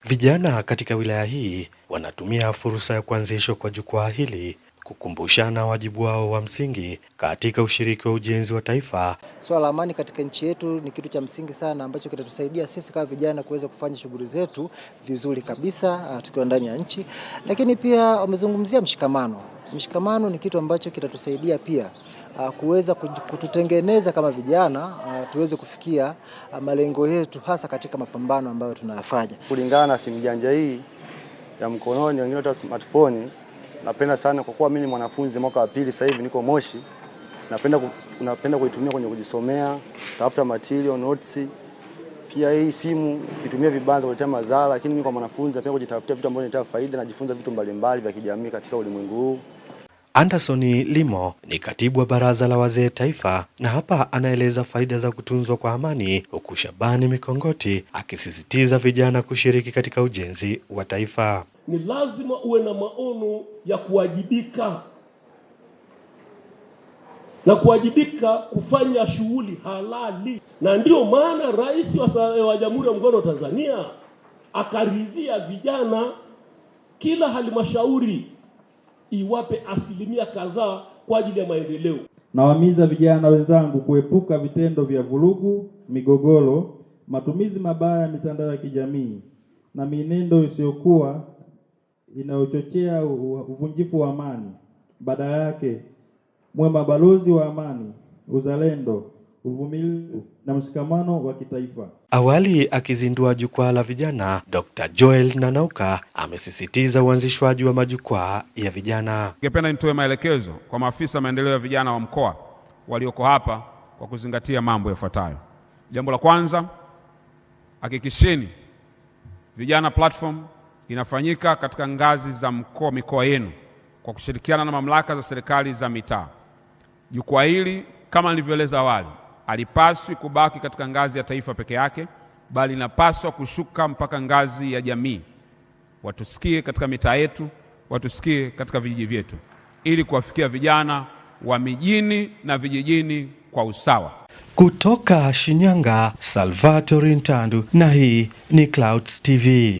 Vijana katika wilaya hii wanatumia fursa ya kuanzishwa kwa jukwaa hili kukumbushana wajibu wao wa msingi katika ushiriki wa ujenzi wa taifa. Swala la amani katika nchi yetu ni kitu cha msingi sana ambacho kitatusaidia sisi kama vijana kuweza kufanya shughuli zetu vizuri kabisa tukiwa ndani ya nchi. Lakini pia wamezungumzia mshikamano. Mshikamano ni kitu ambacho kitatusaidia pia kuweza kututengeneza kama vijana tuweze kufikia malengo yetu hasa katika mapambano ambayo tunayafanya. Kulingana na simu janja hii ya mkononi, wengine hata smartphone, napenda sana kwa kuwa mimi ni mwanafunzi mwaka wa pili sasa hivi niko Moshi. Napenda kuitumia kwenye kujisomea, tafuta material, notes. Pia hii simu kitumia vibanza kuletea madhara, lakini mimi kwa mwanafunzi napenda kujitafutia vitu ambavyo vinaleta faida, najifunza vitu mbalimbali vya kijamii katika ulimwengu huu. Anderson Limo ni katibu wa Baraza la Wazee Taifa na hapa anaeleza faida za kutunzwa kwa amani, huku Shabani Mikongoti akisisitiza vijana kushiriki katika ujenzi wa taifa. Ni lazima uwe na maono ya kuwajibika na kuwajibika kufanya shughuli halali, na ndio maana Rais wa Jamhuri ya Muungano wa Tanzania akaridhia vijana kila halmashauri iwape asilimia kadhaa kwa ajili ya maendeleo. Nawahimiza vijana wenzangu kuepuka vitendo vya vurugu, migogoro, matumizi mabaya ya mitandao ya kijamii na mienendo isiyokuwa inayochochea uvunjifu wa amani. Badala yake mwe mabalozi wa amani, uzalendo, uvumilivu na mshikamano wa kitaifa. Awali akizindua jukwaa la vijana, Dr. Joel Nanauka amesisitiza uanzishwaji wa majukwaa ya vijana. Ningependa nitoe maelekezo kwa maafisa maendeleo ya vijana wa mkoa walioko hapa kwa kuzingatia mambo yafuatayo. Jambo la kwanza, hakikisheni vijana platform inafanyika katika ngazi za mikoa yenu kwa kushirikiana na mamlaka za serikali za mitaa. Jukwaa hili kama nilivyoeleza awali halipaswi kubaki katika ngazi ya taifa peke yake, bali linapaswa kushuka mpaka ngazi ya jamii. Watusikie katika mitaa yetu, watusikie katika vijiji vyetu, ili kuwafikia vijana wa mijini na vijijini kwa usawa. Kutoka Shinyanga, Salvatore Ntandu, na hii ni Clouds TV.